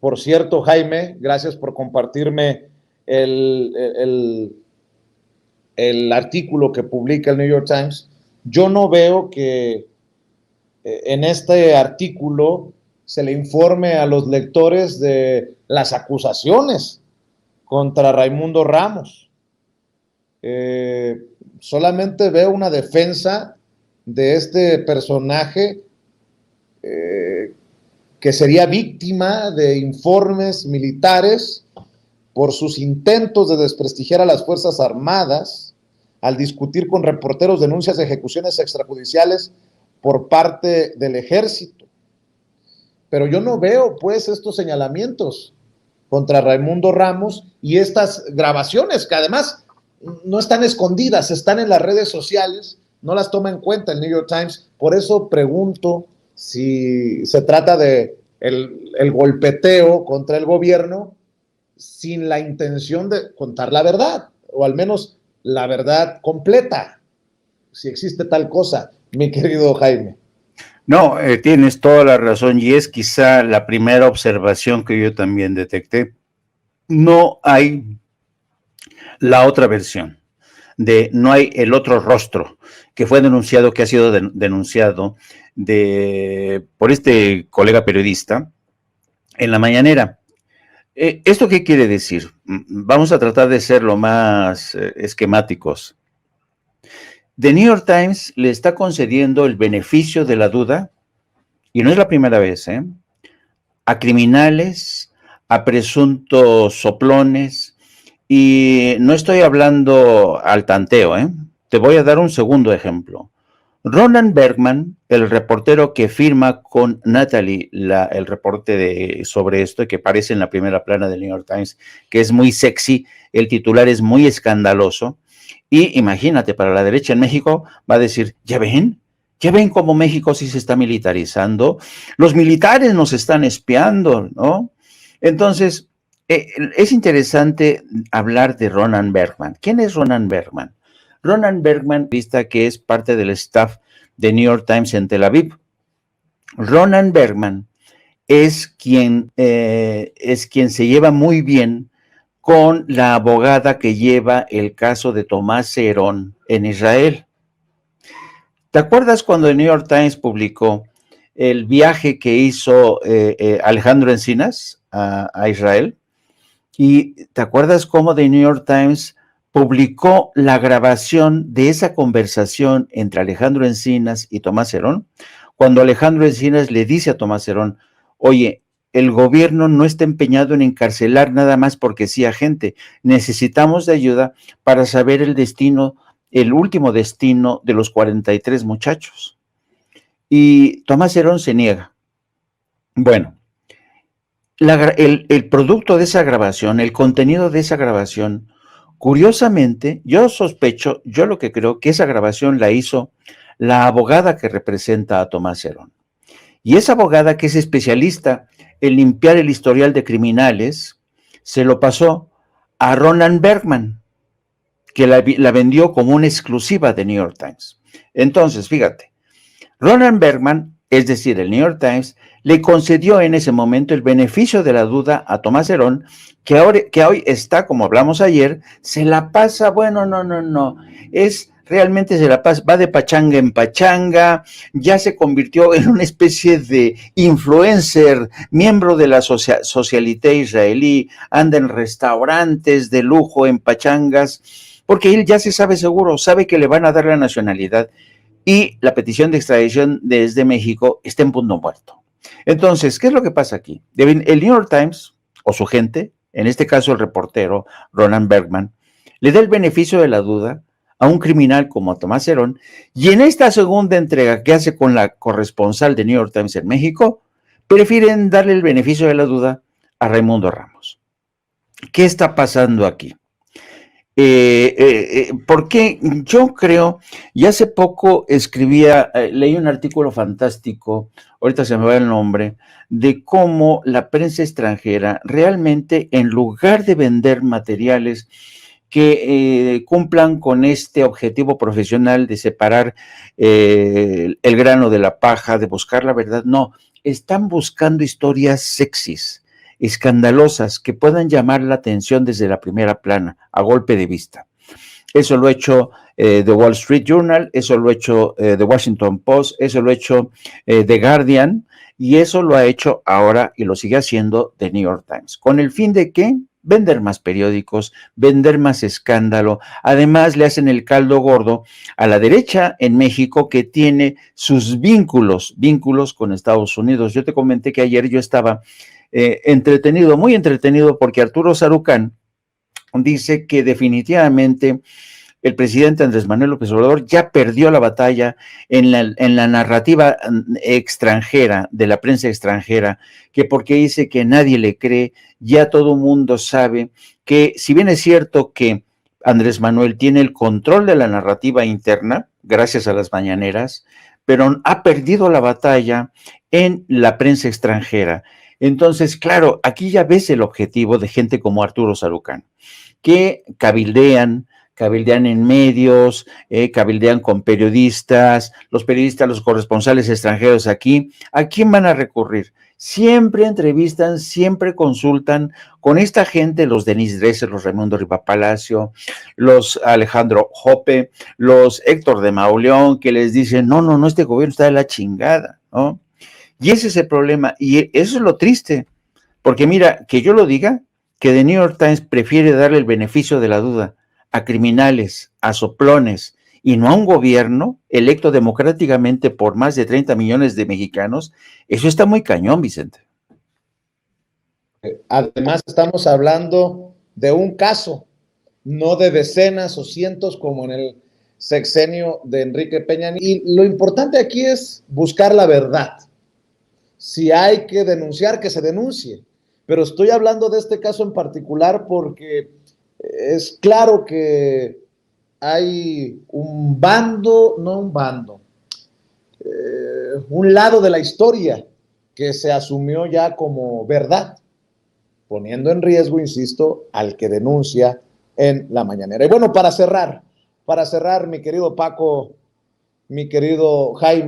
Por cierto, Jaime, gracias por compartirme el artículo que publica el New York Times. Yo no veo que en este artículo se le informe a los lectores de las acusaciones contra Raimundo Ramos. Solamente veo una defensa de este personaje que sería víctima de informes militares por sus intentos de desprestigiar a las Fuerzas Armadas al discutir con reporteros denuncias de ejecuciones extrajudiciales por parte del ejército. Pero yo no veo, pues, estos señalamientos contra Raimundo Ramos y estas grabaciones que además no están escondidas, están en las redes sociales, no las toma en cuenta el New York Times. Por eso pregunto si se trata de el golpeteo contra el gobierno sin la intención de contar la verdad, o al menos la verdad completa, si existe tal cosa, mi querido Jaime. No, tienes toda la razón, y es quizá la primera observación que yo también detecté. No hay la otra versión, no hay el otro rostro que fue denunciado, que ha sido denunciado por este colega periodista en la mañanera. ¿Esto qué quiere decir? Vamos a tratar de ser lo más esquemáticos. The New York Times le está concediendo el beneficio de la duda, y no es la primera vez, a criminales, a presuntos soplones, y no estoy hablando al tanteo, Te voy a dar un segundo ejemplo. Roland Bergman, el reportero que firma con Natalie el reporte sobre esto, que aparece en la primera plana del New York Times, que es muy sexy, el titular es muy escandaloso, y imagínate, para la derecha en México va a decir, ¿ya ven cómo México sí se está militarizando? Los militares nos están espiando, ¿no? Entonces, es interesante hablar de Roland Bergman. ¿Quién es Roland Bergman? Roland Bergman, que es parte del staff de New York Times en Tel Aviv. Roland Bergman es quien se lleva muy bien con la abogada que lleva el caso de Tomás Herón en Israel. ¿Te acuerdas cuando el New York Times publicó el viaje que hizo Alejandro Encinas a Israel? ¿Y te acuerdas cómo The New York Times publicó la grabación de esa conversación entre Alejandro Encinas y Tomás Herón? Cuando Alejandro Encinas le dice a Tomás Herón, oye, el gobierno no está empeñado en encarcelar nada más porque sí a gente, necesitamos de ayuda para saber el último destino de los 43 muchachos. Y Tomás Herón se niega. Bueno, el producto de esa grabación, el contenido de esa grabación, curiosamente, yo lo que creo que esa grabación la hizo la abogada que representa a Tomás Herón. Y esa abogada, que es especialista en limpiar el historial de criminales, se lo pasó a Roland Bergman, que la vendió como una exclusiva de New York Times. Entonces, fíjate, Roland Bergman, es decir, el New York Times, le concedió en ese momento el beneficio de la duda a Tomás Herón, que hoy está, como hablamos ayer, se la pasa, bueno, no, realmente se la pasa, va de pachanga en pachanga, ya se convirtió en una especie de influencer, miembro de la socialité israelí, anda en restaurantes de lujo, en pachangas, porque él ya se sabe seguro, sabe que le van a dar la nacionalidad, y la petición de extradición desde México está en punto muerto. Entonces, ¿qué es lo que pasa aquí? El New York Times, o su gente, en este caso el reportero Roland Bergman, le da el beneficio de la duda a un criminal como Tomás Herón, y en esta segunda entrega que hace con la corresponsal de New York Times en México, prefieren darle el beneficio de la duda a Raimundo Ramos. ¿Qué está pasando aquí? Porque yo creo, y hace poco leí un artículo fantástico, ahorita se me va el nombre, de cómo la prensa extranjera realmente, en lugar de vender materiales que cumplan con este objetivo profesional de separar el grano de la paja, de buscar la verdad, no, están buscando historias sexys, escandalosas que puedan llamar la atención desde la primera plana, a golpe de vista. Eso lo ha hecho The Wall Street Journal, eso lo ha hecho The Washington Post, eso lo ha hecho The Guardian, y eso lo ha hecho ahora y lo sigue haciendo The New York Times. ¿Con el fin de qué? Vender más periódicos, vender más escándalo. Además, le hacen el caldo gordo a la derecha en México, que tiene sus vínculos con Estados Unidos. Yo te comenté que ayer yo estaba entretenido, muy entretenido, porque Arturo Sarucán dice que definitivamente el presidente Andrés Manuel López Obrador ya perdió la batalla en la narrativa extranjera, de la prensa extranjera, que porque dice que nadie le cree, ya todo mundo sabe que, si bien es cierto que Andrés Manuel tiene el control de la narrativa interna, gracias a las mañaneras, pero ha perdido la batalla en la prensa extranjera. Entonces, claro, aquí ya ves el objetivo de gente como Arturo Sarucán, que cabildean en medios, cabildean con periodistas, los periodistas, los corresponsales extranjeros aquí. ¿A quién van a recurrir? Siempre entrevistan, siempre consultan con esta gente, los Denis Dresser, los Raimundo Rivapalacio, los Alejandro Jope, los Héctor de Mauleón, que les dicen, no, este gobierno está de la chingada, ¿no? Y ese es el problema, y eso es lo triste, porque mira, que yo lo diga, que The New York Times prefiere darle el beneficio de la duda a criminales, a soplones, y no a un gobierno electo democráticamente por más de 30 millones de mexicanos, eso está muy cañón, Vicente. Además, estamos hablando de un caso, no de decenas o cientos como en el sexenio de Enrique Peña Nieto. Y lo importante aquí es buscar la verdad. Si hay que denunciar, que se denuncie. Pero estoy hablando de este caso en particular porque es claro que hay un bando, no un bando, un lado de la historia que se asumió ya como verdad, poniendo en riesgo, insisto, al que denuncia en la mañanera. Y bueno, para cerrar, mi querido Paco, mi querido Jaime,